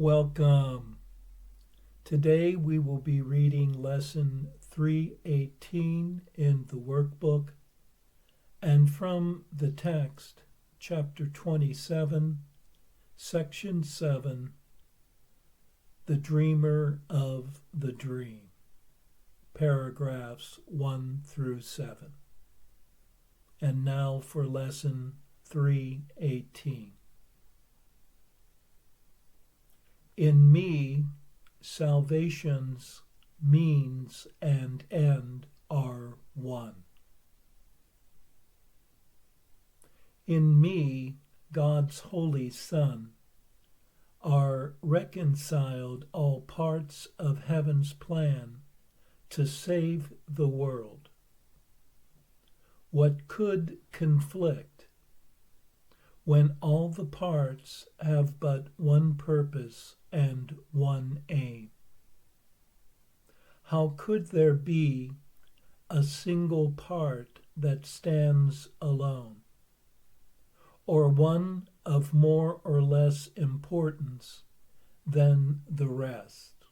Welcome. Today we will be reading Lesson 318 in the workbook and from the text, Chapter 27, Section 7, The Dreamer of the Dream, paragraphs 1 through 7. And now for Lesson 318. In me, salvation's means and end are one. In me, God's Holy Son, are reconciled all parts of heaven's plan to save the world. What could conflict when all the parts have but one purpose and one aim? How could there be a single part that stands alone, or one of more or less importance than the rest?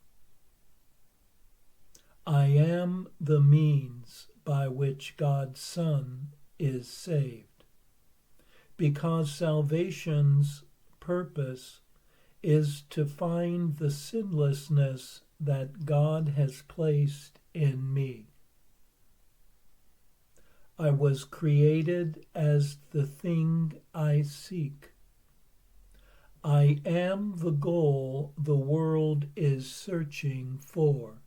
I am the means by which God's Son is saved, because salvation's purpose is to find the sinlessness that God has placed in me. I was created as the thing I seek. I am the goal the world is searching for.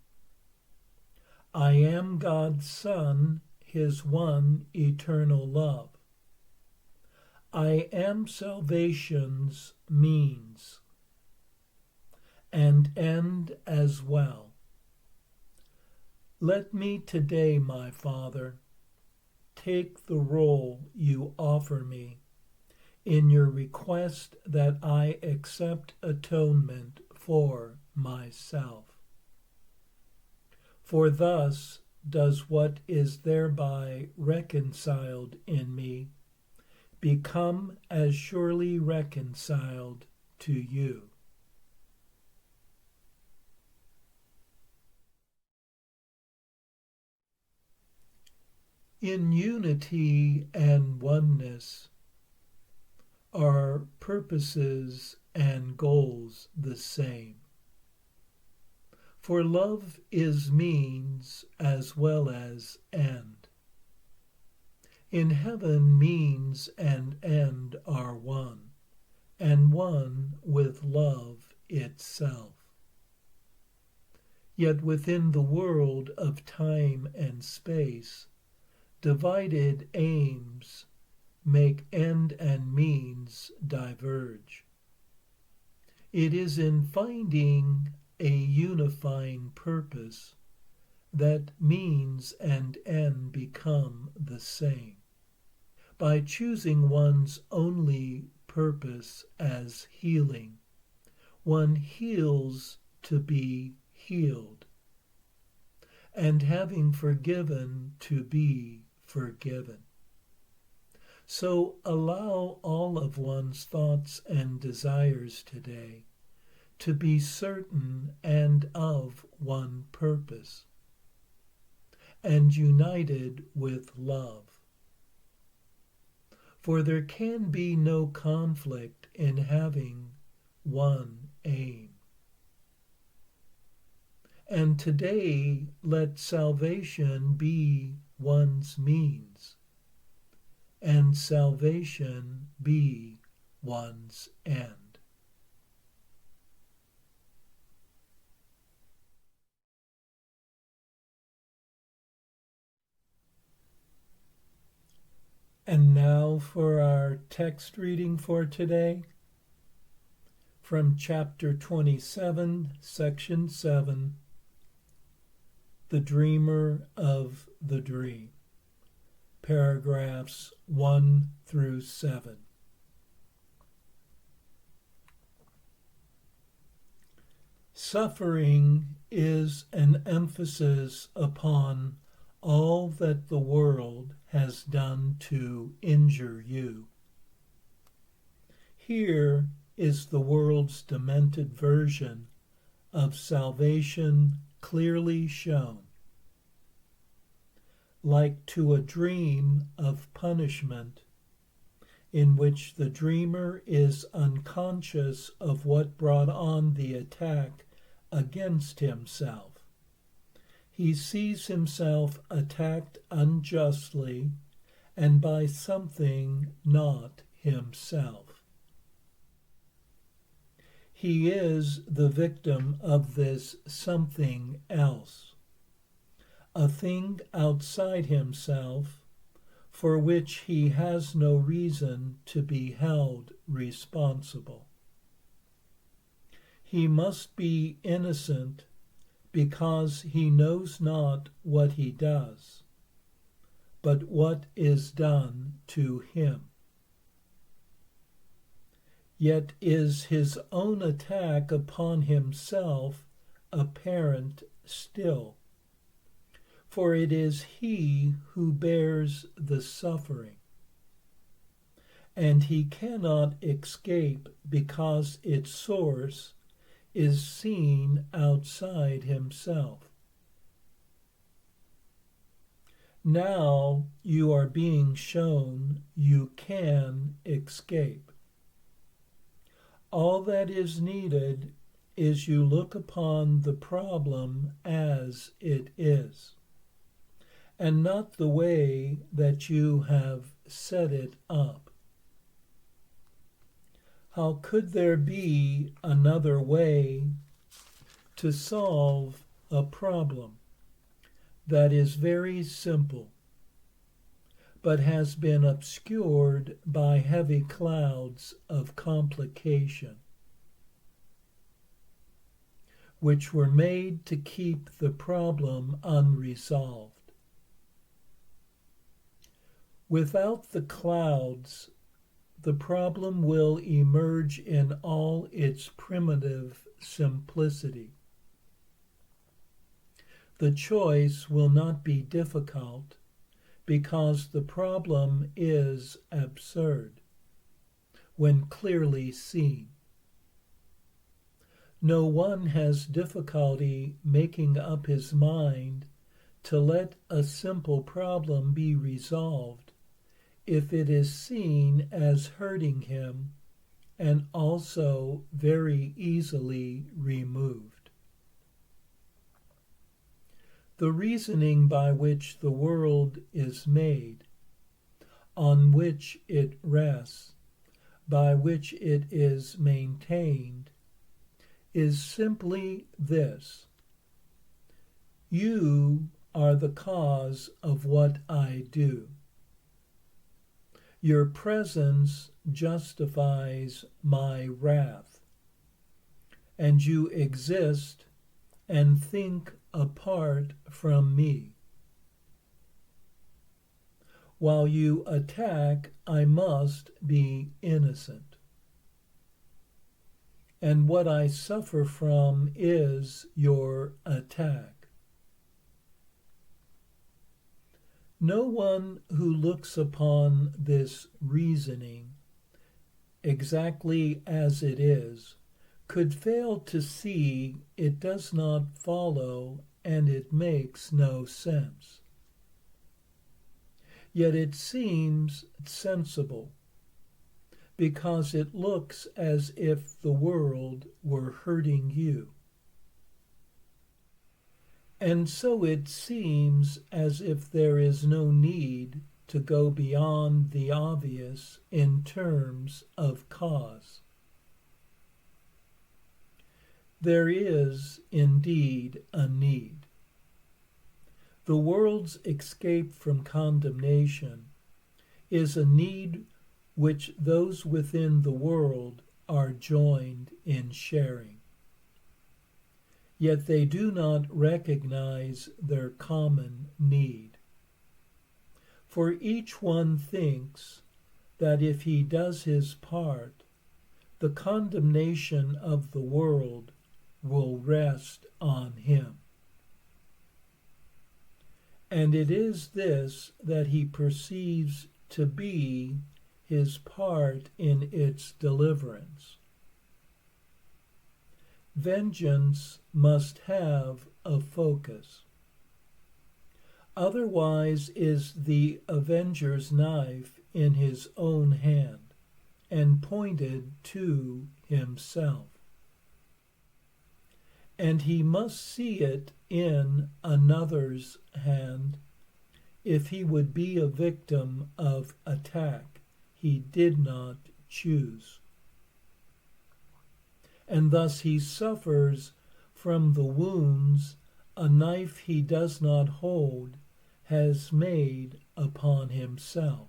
I am God's Son, his one eternal love. I am salvation's means and end as well. Let me today, my Father, take the role you offer me in your request that I accept atonement for myself. For thus does what is thereby reconciled in me become as surely reconciled to you. In unity and oneness are purposes and goals the same. For love is means as well as end. In heaven, means and end are one, and one with love itself. Yet within the world of time and space, divided aims make end and means diverge. It is in finding a unifying purpose that means and end become the same. By choosing one's only purpose as healing, one heals to be healed, and having forgiven to be forgiven. So allow all of one's thoughts and desires today to be certain and of one purpose, and united with love. For there can be no conflict in having one aim. And today let salvation be one's means, and salvation be one's end. And now for our text reading for today, from chapter 27, section 7, The Dreamer of the Dream, paragraphs 1 through 7. Suffering is an emphasis upon all that the world has done to injure you. Here is the world's demented version of salvation clearly shown. Like to a dream of punishment, in which the dreamer is unconscious of what brought on the attack against himself. He sees himself attacked unjustly and by something not himself. He is the victim of this something else, a thing outside himself for which he has no reason to be held responsible. He must be innocent because he knows not what he does, but what is done to him. Yet is his own attack upon himself apparent still, for it is he who bears the suffering, and he cannot escape because its source is seen outside himself. Now you are being shown you can escape. All that is needed is you look upon the problem as it is, and not the way that you have set it up. How could there be another way to solve a problem that is very simple, but has been obscured by heavy clouds of complication, which were made to keep the problem unresolved? Without the clouds, the problem will emerge in all its primitive simplicity. The choice will not be difficult because the problem is absurd when clearly seen. No one has difficulty making up his mind to let a simple problem be resolved if it is seen as hurting him and also very easily removed. The reasoning by which the world is made, on which it rests, by which it is maintained, is simply this: you are the cause of what I do. Your presence justifies my wrath, and you exist and think apart from me. While you attack, I must be innocent. And what I suffer from is your attack. No one who looks upon this reasoning exactly as it is could fail to see it does not follow and it makes no sense. Yet it seems sensible because it looks as if the world were hurting you. And so it seems as if there is no need to go beyond the obvious in terms of cause. There is indeed a need. The world's escape from condemnation is a need which those within the world are joined in sharing. Yet they do not recognize their common need. For each one thinks that if he does his part, the condemnation of the world will rest on him. And it is this that he perceives to be his part in its deliverance. vengeance must have a focus. Otherwise is the avenger's knife in his own hand and pointed to himself. And he must see it in another's hand if he would be a victim of attack he did not choose. And thus he suffers from the wounds a knife he does not hold has made upon himself.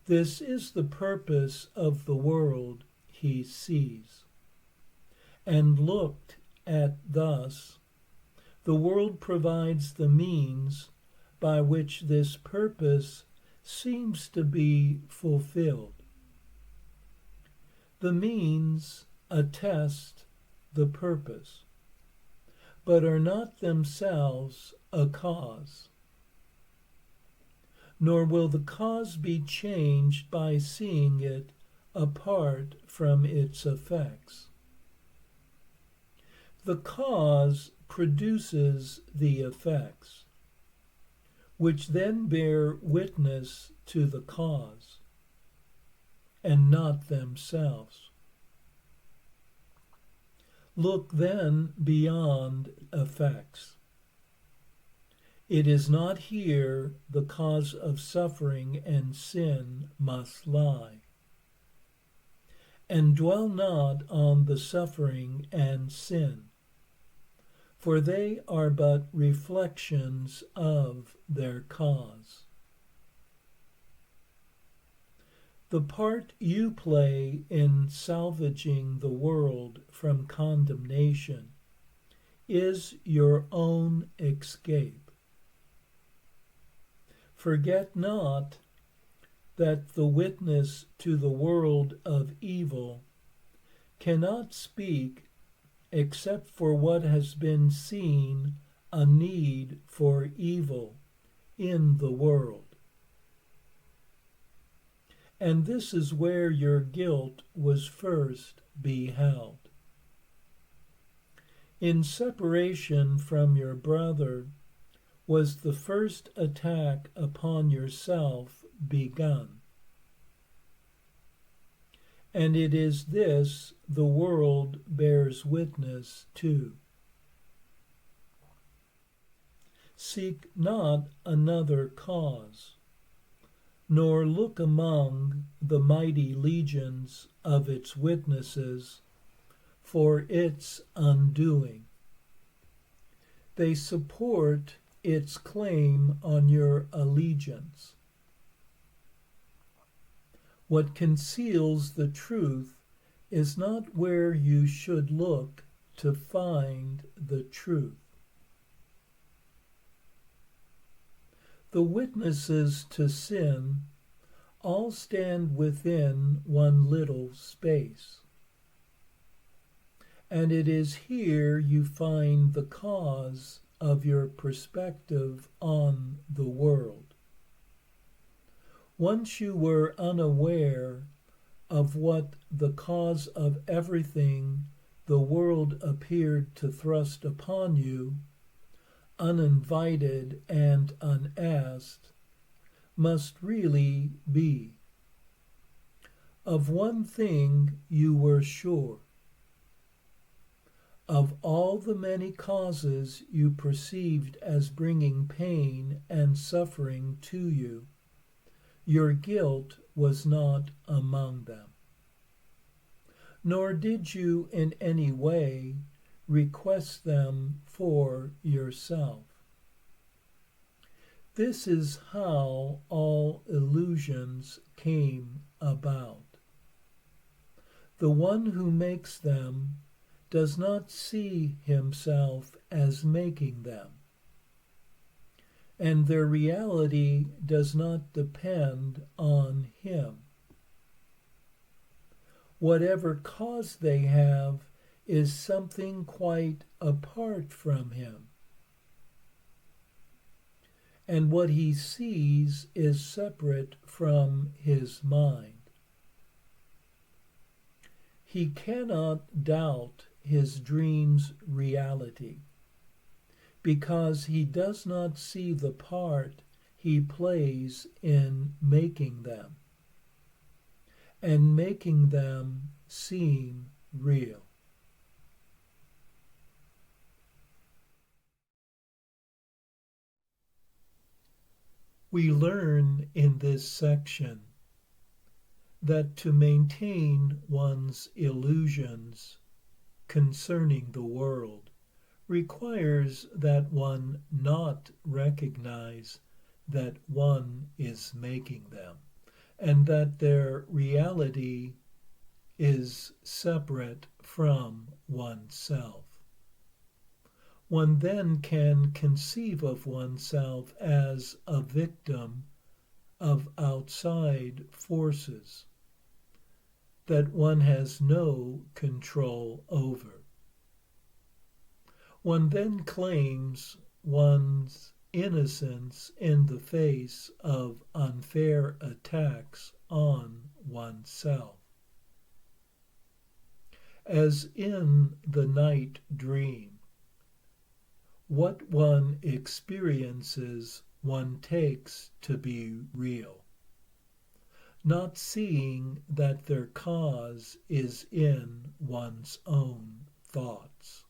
This is the purpose of the world he sees. And looked at thus, the world provides the means by which this purpose seems to be fulfilled. The means attest the purpose, but are not themselves a cause. Nor will the cause be changed by seeing it apart from its effects. The cause produces the effects, which then bear witness to the cause, and not themselves. Look then beyond effects. It is not here the cause of suffering and sin must lie. And dwell not on the suffering and sin, for they are but reflections of their cause. The part you play in salvaging the world from condemnation is your own escape. Forget not that the witness to the world of evil cannot speak except for what has been seen a need for evil in the world. And this is where your guilt was first beheld. In separation from your brother was the first attack upon yourself begun. And it is this the world bears witness to. Seek not another cause, nor look among the mighty legions of its witnesses for its undoing. They support its claim on your allegiance. What conceals the truth is not where you should look to find the truth. The witnesses to sin all stand within one little space. And it is here you find the cause of your perspective on the world. Once you were unaware of what the cause of everything the world appeared to thrust upon you, uninvited and unasked, must really be. Of one thing you were sure. Of all the many causes you perceived as bringing pain and suffering to you, your guilt was not among them. Nor did you in any way request them for yourself. This is how all illusions came about. The one who makes them does not see himself as making them, and their reality does not depend on him. Whatever cause they have is something quite apart from him, and what he sees is separate from his mind. He cannot doubt his dream's reality because he does not see the part he plays in making them and making them seem real. We learn in this section that to maintain one's illusions concerning the world requires that one not recognize that one is making them and that their reality is separate from oneself. One then can conceive of oneself as a victim of outside forces that one has no control over. One then claims one's innocence in the face of unfair attacks on oneself. As in the night dream, what one experiences one takes to be real, not seeing that their cause is in one's own thoughts.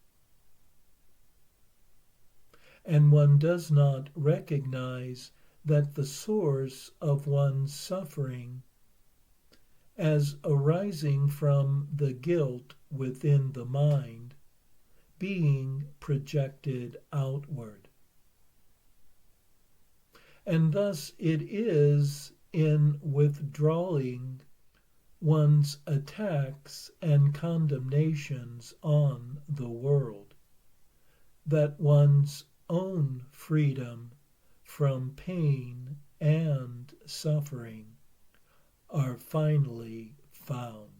And one does not recognize that the source of one's suffering as arising from the guilt within the mind being projected outward. And thus it is in withdrawing one's attacks and condemnations on the world that one's own freedom from pain and suffering are finally found.